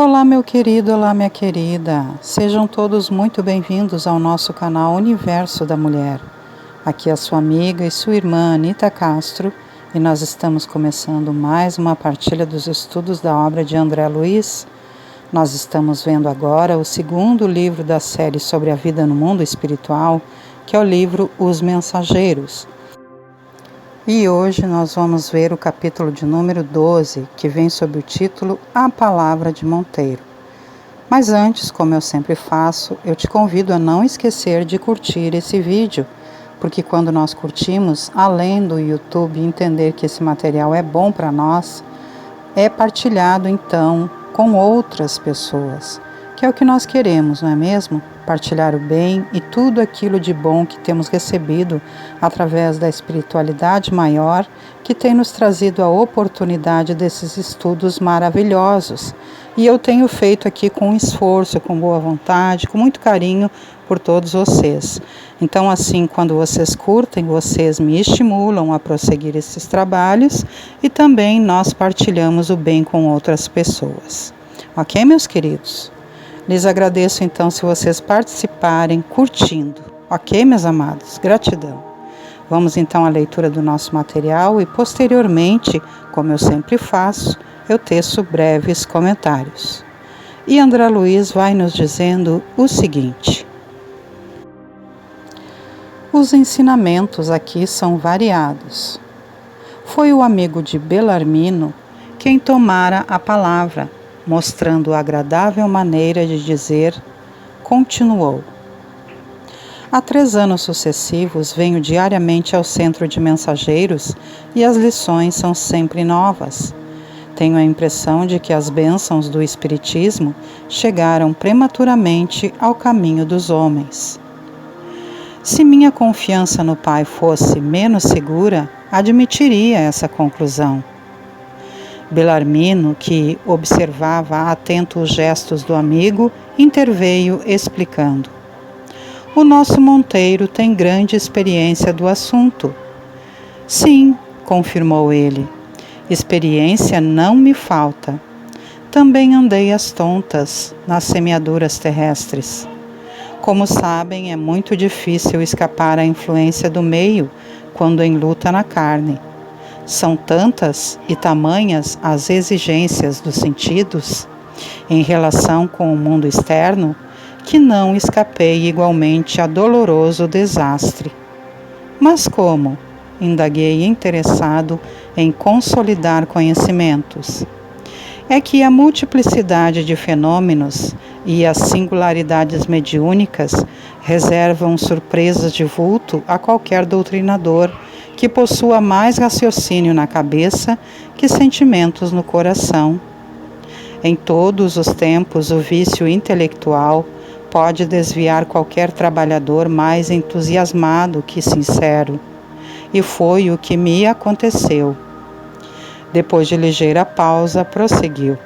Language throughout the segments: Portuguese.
Olá, meu querido, olá, minha querida. Sejam todos muito bem-vindos ao nosso canal Universo da Mulher. Aqui é a sua amiga e sua irmã Anita Castro e nós estamos começando mais uma partilha dos estudos da obra de André Luiz. Nós estamos vendo agora o segundo livro da série sobre a vida no mundo espiritual, que é o livro Os Mensageiros. E hoje nós vamos ver o capítulo de número 12, que vem sob o título A Palavra de Monteiro. Mas antes, como eu sempre faço, eu te convido a não esquecer de curtir esse vídeo, porque quando nós curtimos, além do YouTube entender que esse material é bom para nós, é partilhado então com outras pessoas, que é o que nós queremos, não é mesmo? Partilhar o bem e tudo aquilo de bom que temos recebido através da espiritualidade maior que tem nos trazido a oportunidade desses estudos maravilhosos. E eu tenho feito aqui com esforço, com boa vontade, com muito carinho por todos vocês. Então, assim, quando vocês curtem, vocês me estimulam a prosseguir esses trabalhos e também nós partilhamos o bem com outras pessoas. Ok, meus queridos? Lhes agradeço então se vocês participarem curtindo. Ok, meus amados? Gratidão. Vamos então à leitura do nosso material e posteriormente, como eu sempre faço, eu teço breves comentários. E André Luiz vai nos dizendo o seguinte: os ensinamentos aqui são variados. Foi o amigo de Belarmino quem tomara a palavra, mostrando a agradável maneira de dizer, continuou. Há 3 anos sucessivos venho diariamente ao centro de mensageiros e as lições são sempre novas. Tenho a impressão de que as bênçãos do Espiritismo chegaram prematuramente ao caminho dos homens. Se minha confiança no Pai fosse menos segura, admitiria essa conclusão. Belarmino, que observava atento os gestos do amigo, interveio explicando. O nosso Monteiro tem grande experiência do assunto. Sim, confirmou ele, experiência não me falta. Também andei às tontas nas semeaduras terrestres. Como sabem, é muito difícil escapar à influência do meio quando em luta na carne. São tantas e tamanhas as exigências dos sentidos em relação com o mundo externo que não escapei igualmente a doloroso desastre. Mas como? Indaguei interessado em consolidar conhecimentos. É que a multiplicidade de fenômenos e as singularidades mediúnicas reservam surpresas de vulto a qualquer doutrinador que possua mais raciocínio na cabeça que sentimentos no coração. Em todos os tempos, o vício intelectual pode desviar qualquer trabalhador mais entusiasmado que sincero, e foi o que me aconteceu. Depois de ligeira pausa, prosseguiu.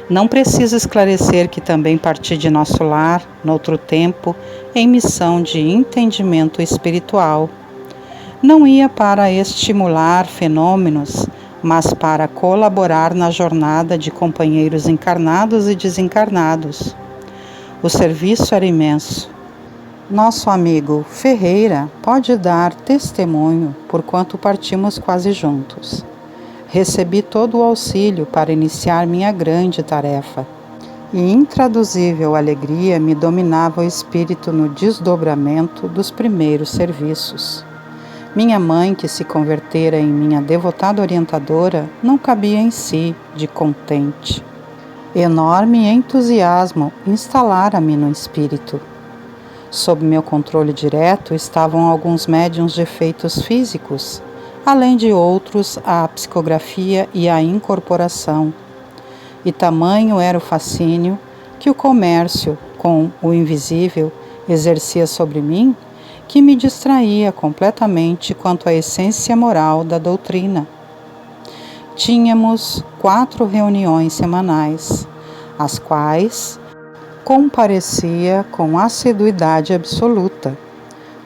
Não preciso esclarecer que também parti de nosso lar, noutro tempo, em missão de entendimento espiritual. Não ia para estimular fenômenos, mas para colaborar na jornada de companheiros encarnados e desencarnados. O serviço era imenso. Nosso amigo Ferreira pode dar testemunho, porquanto partimos quase juntos. Recebi todo o auxílio para iniciar minha grande tarefa, e intraduzível alegria me dominava o espírito no desdobramento dos primeiros serviços. Minha mãe, que se convertera em minha devotada orientadora, não cabia em si, de contente. Enorme entusiasmo instalara-me no espírito. Sob meu controle direto estavam alguns médiuns de efeitos físicos, além de outros a psicografia e a incorporação. E tamanho era o fascínio que o comércio com o invisível exercia sobre mim, que me distraía completamente quanto à essência moral da doutrina. Tínhamos 4 reuniões semanais, às quais comparecia com assiduidade absoluta.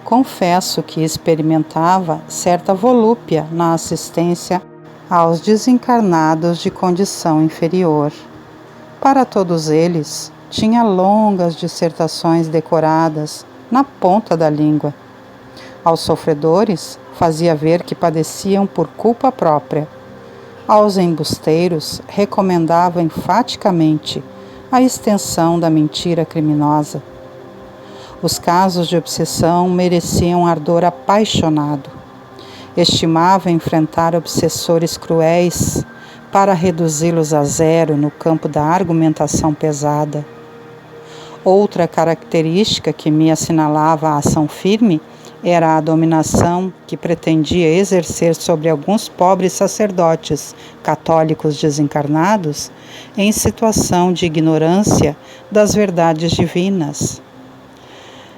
Confesso que experimentava certa volúpia na assistência aos desencarnados de condição inferior. Para todos eles, tinha longas dissertações decoradas na ponta da língua. Aos sofredores, fazia ver que padeciam por culpa própria. Aos embusteiros, recomendava enfaticamente a extensão da mentira criminosa. Os casos de obsessão mereciam ardor apaixonado. Estimava enfrentar obsessores cruéis para reduzi-los a zero no campo da argumentação pesada. Outra característica que me assinalava a ação firme era a dominação que pretendia exercer sobre alguns pobres sacerdotes católicos desencarnados em situação de ignorância das verdades divinas.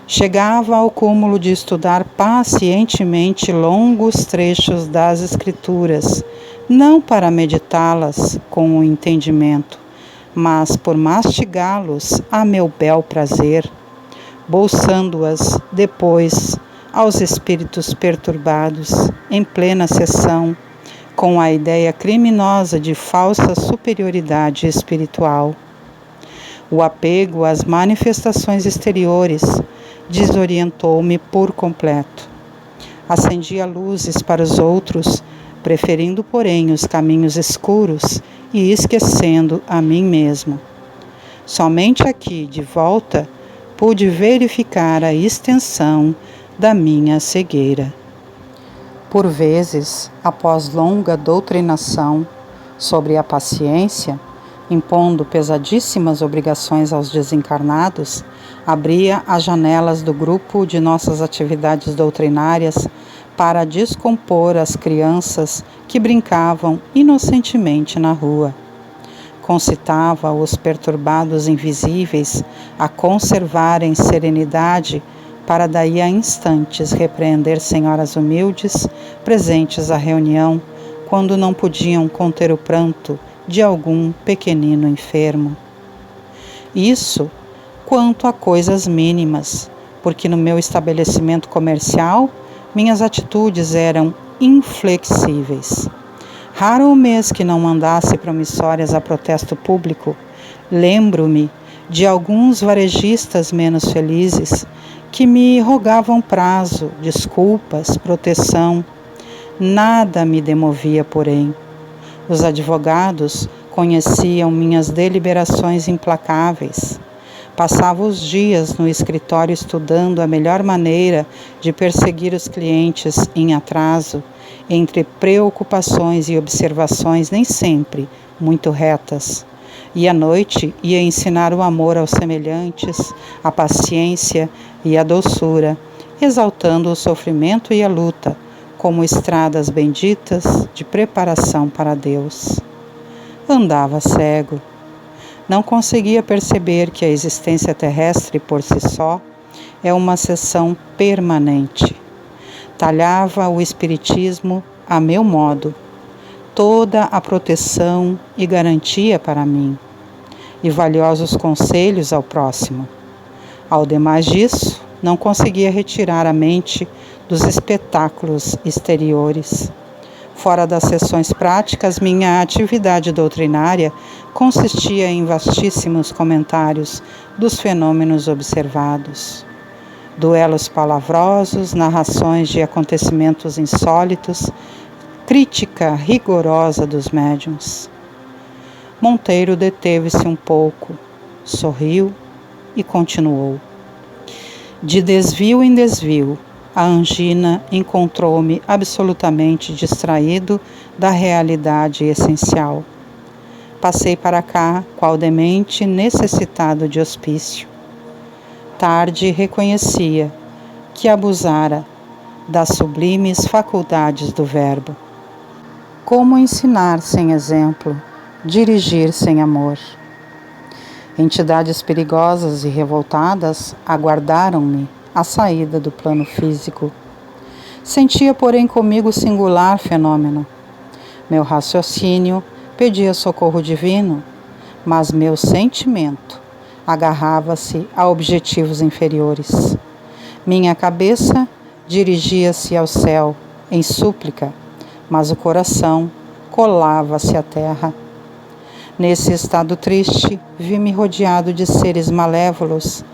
Chegava ao cúmulo de estudar pacientemente longos trechos das Escrituras, não para meditá-las com o entendimento, mas por mastigá-los a meu bel prazer, bolsando-as depois aos espíritos perturbados, em plena sessão, com a ideia criminosa de falsa superioridade espiritual. O apego às manifestações exteriores desorientou-me por completo. Acendia luzes para os outros, preferindo, porém, os caminhos escuros e esquecendo a mim mesmo. Somente aqui, de volta, pude verificar a extensão da minha cegueira. Por vezes, após longa doutrinação sobre a paciência, impondo pesadíssimas obrigações aos desencarnados, abria as janelas do grupo de nossas atividades doutrinárias para descompor as crianças que brincavam inocentemente na rua. Concitava os perturbados invisíveis a conservarem serenidade para daí a instantes repreender senhoras humildes presentes à reunião, quando não podiam conter o pranto de algum pequenino enfermo. Isso quanto a coisas mínimas, porque no meu estabelecimento comercial minhas atitudes eram inflexíveis. Raro o mês que não mandasse promissórias a protesto público. Lembro-me de alguns varejistas menos felizes que me rogavam prazo, desculpas, proteção. Nada me demovia, porém. Os advogados conheciam minhas deliberações implacáveis. Passava os dias no escritório estudando a melhor maneira de perseguir os clientes em atraso, entre preocupações e observações nem sempre muito retas. E à noite ia ensinar o amor aos semelhantes, a paciência e a doçura, exaltando o sofrimento e a luta como estradas benditas de preparação para Deus. Andava cego. Não conseguia perceber que a existência terrestre por si só é uma sessão permanente. Talhava o espiritismo a meu modo, toda a proteção e garantia para mim, e valiosos conselhos ao próximo. Ao demais disso, não conseguia retirar a mente dos espetáculos exteriores. Fora das sessões práticas, minha atividade doutrinária consistia em vastíssimos comentários dos fenômenos observados. Duelos palavrosos, narrações de acontecimentos insólitos, crítica rigorosa dos médiuns. Monteiro deteve-se um pouco, sorriu e continuou. De desvio em desvio, a angina encontrou-me absolutamente distraído da realidade essencial. Passei para cá, qual demente necessitado de hospício. Tarde reconhecia que abusara das sublimes faculdades do verbo. Como ensinar sem exemplo, dirigir sem amor? Entidades perigosas e revoltadas aguardaram-me à saída do plano físico. Sentia, porém, comigo singular fenômeno. Meu raciocínio pedia socorro divino, mas meu sentimento agarrava-se a objetivos inferiores. Minha cabeça dirigia-se ao céu em súplica, mas o coração colava-se à terra. Nesse estado triste, vi-me rodeado de seres malévolos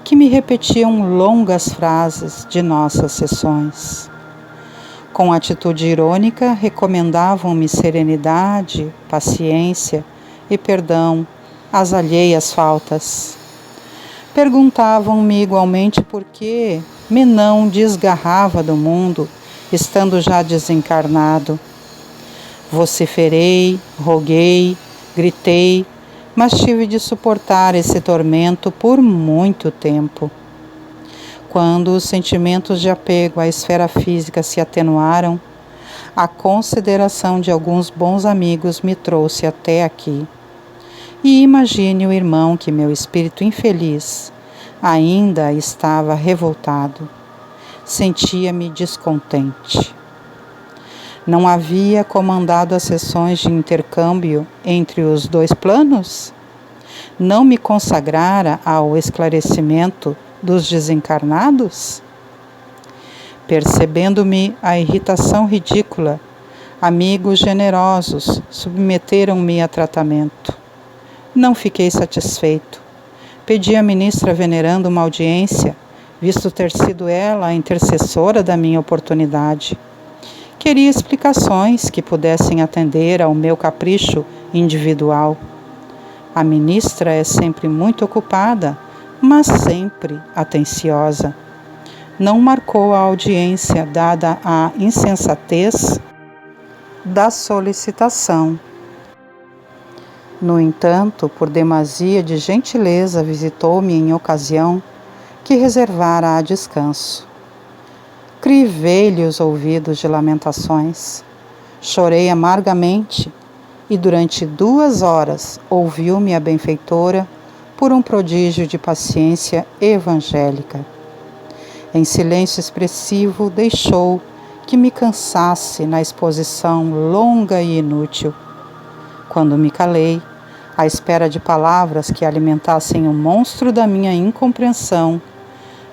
que me repetiam longas frases de nossas sessões. Com atitude irônica, recomendavam-me serenidade, paciência e perdão às alheias faltas. Perguntavam-me igualmente por que me não desgarrava do mundo, estando já desencarnado. Vociferei, roguei, gritei, mas tive de suportar esse tormento por muito tempo. Quando os sentimentos de apego à esfera física se atenuaram, a consideração de alguns bons amigos me trouxe até aqui. E imagine o irmão que meu espírito infeliz ainda estava revoltado. Sentia-me descontente. Não havia comandado as sessões de intercâmbio entre os dois planos? Não me consagrara ao esclarecimento dos desencarnados? Percebendo-me a irritação ridícula, amigos generosos submeteram-me a tratamento. Não fiquei satisfeito. Pedi à ministra veneranda uma audiência, visto ter sido ela a intercessora da minha oportunidade. Queria explicações que pudessem atender ao meu capricho individual. A ministra é sempre muito ocupada, mas sempre atenciosa. Não marcou a audiência dada a insensatez da solicitação. No entanto, por demasia de gentileza, visitou-me em ocasião que reservara a descanso. Crivei-lhe os ouvidos de lamentações. Chorei amargamente e durante 2 horas ouviu-me a benfeitora por um prodígio de paciência evangélica. Em silêncio expressivo, deixou que me cansasse na exposição longa e inútil. Quando me calei, à espera de palavras que alimentassem o monstro da minha incompreensão,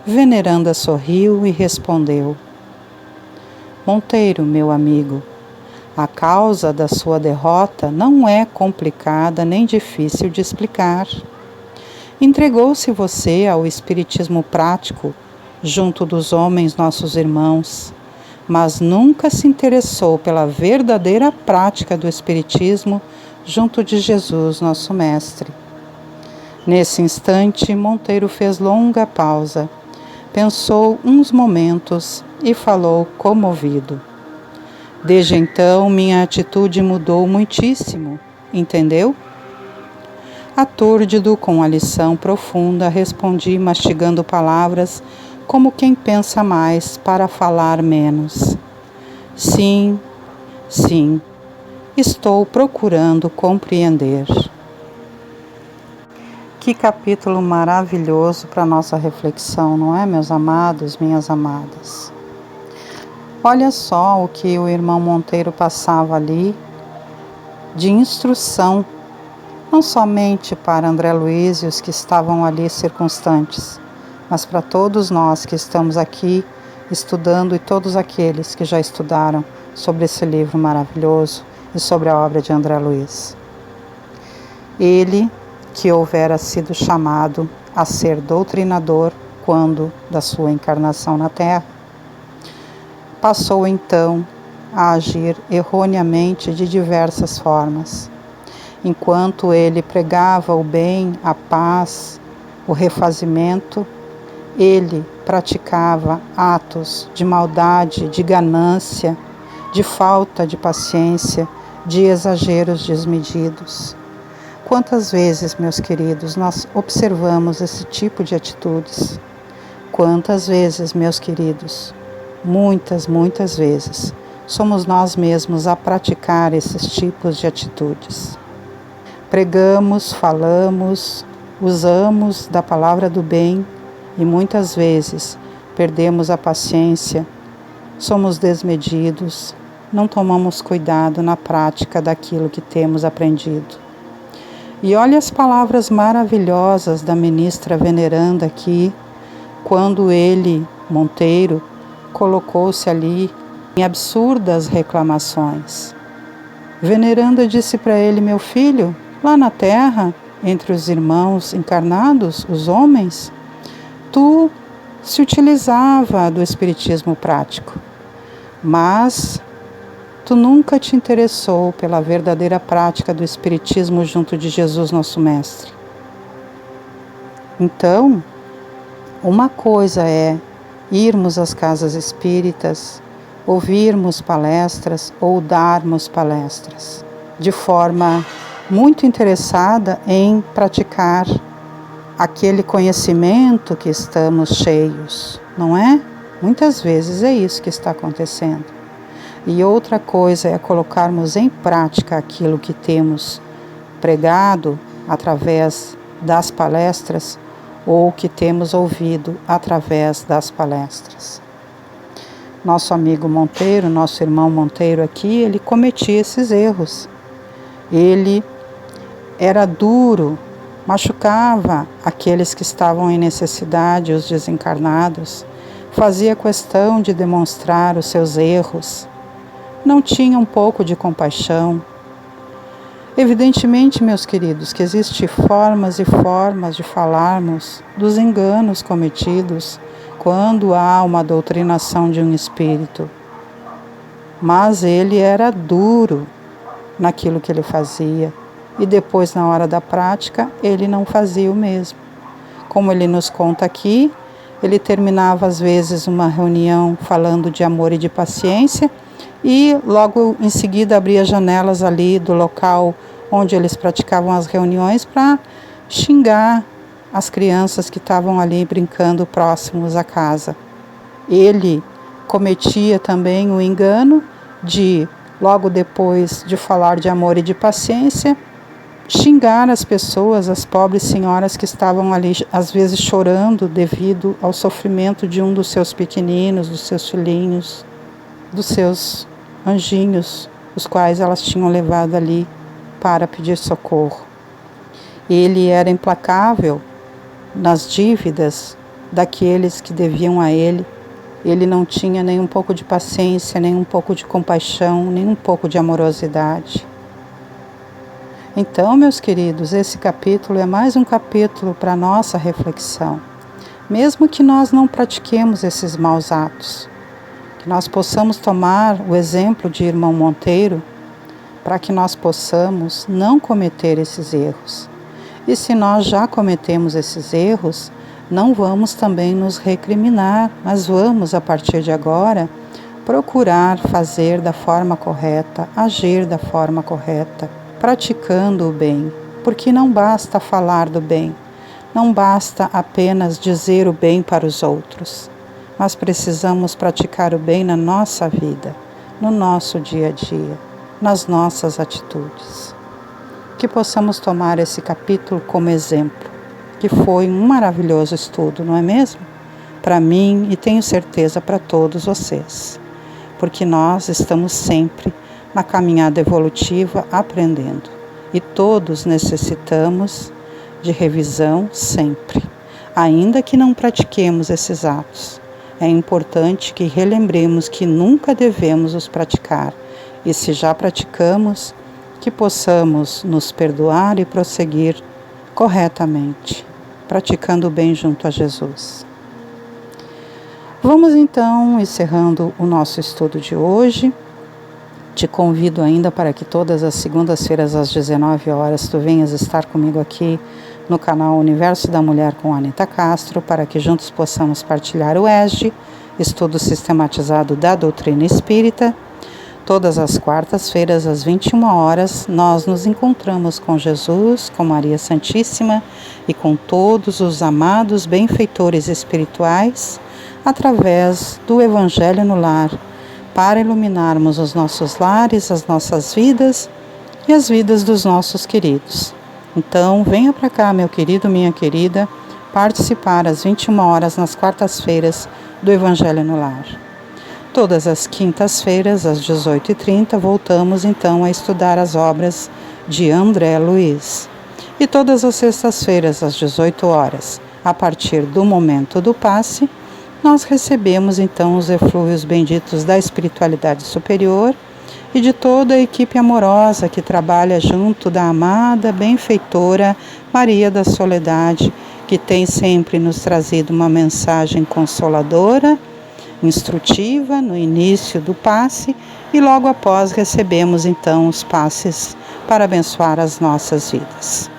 veneranda sorriu e respondeu: Monteiro, meu amigo, a causa da sua derrota não é complicada nem difícil de explicar. Entregou-se você ao espiritismo prático junto dos homens nossos irmãos, mas nunca se interessou pela verdadeira prática do espiritismo junto de Jesus, nosso mestre. Nesse instante, Monteiro fez longa pausa, pensou uns momentos e falou comovido. Desde então, minha atitude mudou muitíssimo, entendeu? Atúrdido com a lição profunda, respondi mastigando palavras como quem pensa mais para falar menos. Sim, sim, estou procurando compreender. Que capítulo maravilhoso para nossa reflexão, não é, meus amados, minhas amadas? Olha só o que o irmão Monteiro passava ali de instrução, não somente para André Luiz e os que estavam ali circunstantes, mas para todos nós que estamos aqui estudando e todos aqueles que já estudaram sobre esse livro maravilhoso e sobre a obra de André Luiz. Ele que houvera sido chamado a ser doutrinador quando da sua encarnação na Terra, passou então a agir erroneamente de diversas formas. Enquanto ele pregava o bem, a paz, o refazimento, ele praticava atos de maldade, de ganância, de falta de paciência, de exageros desmedidos. Quantas vezes, meus queridos, nós observamos esse tipo de atitudes? Quantas vezes, meus queridos, muitas vezes, somos nós mesmos a praticar esses tipos de atitudes. Pregamos, falamos, usamos da palavra do bem e muitas vezes perdemos a paciência, somos desmedidos, não tomamos cuidado na prática daquilo que temos aprendido. E olha as palavras maravilhosas da ministra veneranda aqui, quando ele, Monteiro, colocou-se ali em absurdas reclamações. Veneranda disse para ele: meu filho, Lá na Terra, entre os irmãos encarnados, os homens, tu se utilizava do espiritismo prático, mas tu nunca te interessou pela verdadeira prática do espiritismo junto de Jesus, nosso mestre. Então, uma coisa é irmos às casas espíritas, ouvirmos palestras ou darmos palestras, de forma muito interessada em praticar aquele conhecimento que estamos cheios, não é? Muitas vezes é isso que está acontecendo. E outra coisa é colocarmos em prática aquilo que temos pregado através das palestras ou que temos ouvido através das palestras. Nosso amigo Monteiro, nosso irmão Monteiro aqui, ele cometia esses erros. Ele era duro, machucava aqueles que estavam em necessidade, os desencarnados, fazia questão de demonstrar os seus erros, não tinha um pouco de compaixão. Evidentemente, meus queridos, que existem formas e formas de falarmos dos enganos cometidos quando há uma doutrinação de um espírito. Mas ele era duro naquilo que ele fazia. E depois, na hora da prática, ele não fazia o mesmo. Como ele nos conta aqui, ele terminava às vezes uma reunião falando de amor e de paciência e logo em seguida abria janelas ali do local onde eles praticavam as reuniões para xingar as crianças que estavam ali brincando próximos à casa. Ele cometia também o engano de, logo depois de falar de amor e de paciência, xingar as pessoas, as pobres senhoras que estavam ali, às vezes chorando devido ao sofrimento de um dos seus pequeninos, dos seus filhinhos, dos seus anjinhos, os quais elas tinham levado ali para pedir socorro. Ele era implacável nas dívidas daqueles que deviam a ele. Ele não tinha nem um pouco de paciência, nem um pouco de compaixão, nem um pouco de amorosidade. Então, meus queridos, esse capítulo é mais um capítulo para a nossa reflexão. Mesmo que nós não pratiquemos esses maus atos, que nós possamos tomar o exemplo de irmão Monteiro para que nós possamos não cometer esses erros. E se nós já cometemos esses erros, não vamos também nos recriminar, mas vamos, a partir de agora, procurar fazer da forma correta, agir da forma correta, praticando o bem, porque não basta falar do bem, não basta apenas dizer o bem para os outros, mas precisamos praticar o bem na nossa vida, no nosso dia a dia, nas nossas atitudes. Que possamos tomar esse capítulo como exemplo, que foi um maravilhoso estudo, não é mesmo? Para mim e tenho certeza para todos vocês, porque nós estamos sempre na caminhada evolutiva aprendendo e todos necessitamos de revisão sempre, ainda que não pratiquemos esses atos. É importante que relembremos que nunca devemos os praticar e se já praticamos, que possamos nos perdoar e prosseguir corretamente, praticando o bem junto a Jesus. Vamos então encerrando o nosso estudo de hoje. Te convido ainda para que todas as segundas-feiras às 19 horas tu venhas estar comigo aqui no canal Universo da Mulher com Anita Castro, para que juntos possamos partilhar o ESG, estudo sistematizado da doutrina espírita. Todas as quartas-feiras às 21 horas nós nos encontramos com Jesus, com Maria Santíssima e com todos os amados benfeitores espirituais através do Evangelho no Lar, para iluminarmos os nossos lares, as nossas vidas e as vidas dos nossos queridos. Então, venha para cá, meu querido, minha querida, participar às 21 horas nas quartas-feiras do Evangelho no Lar. Todas as quintas-feiras, às 18h30, voltamos então a estudar as obras de André Luiz. E todas as sextas-feiras, às 18 horas, a partir do momento do passe, nós recebemos então os eflúvios benditos da espiritualidade superior e de toda a equipe amorosa que trabalha junto da amada benfeitora Maria da Soledade, que tem sempre nos trazido uma mensagem consoladora, instrutiva no início do passe e logo após recebemos então os passes para abençoar as nossas vidas.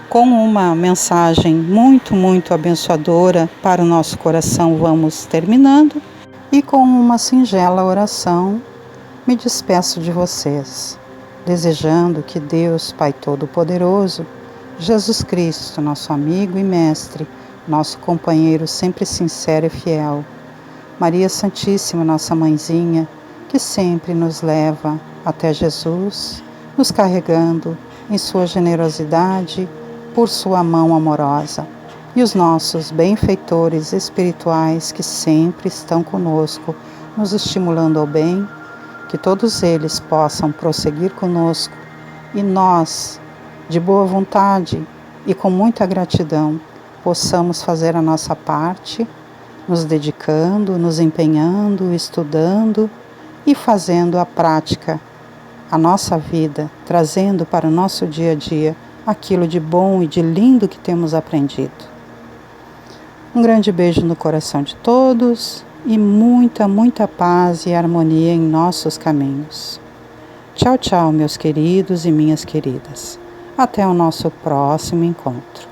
Com uma mensagem muito abençoadora para o nosso coração, vamos terminando e com uma singela oração me despeço de vocês, desejando que Deus, Pai Todo-Poderoso, Jesus Cristo, nosso amigo e mestre, nosso companheiro sempre sincero e fiel, Maria Santíssima, nossa mãezinha, que sempre nos leva até Jesus, nos carregando em sua generosidade, por sua mão amorosa, e os nossos benfeitores espirituais que sempre estão conosco, nos estimulando ao bem, que todos eles possam prosseguir conosco e nós, de boa vontade e com muita gratidão, possamos fazer a nossa parte, nos dedicando, nos empenhando, estudando e fazendo a prática, a nossa vida, trazendo para o nosso dia a dia aquilo de bom e de lindo que temos aprendido. Um grande beijo no coração de todos e muita paz e harmonia em nossos caminhos. Tchau, meus queridos e minhas queridas. Até o nosso próximo encontro.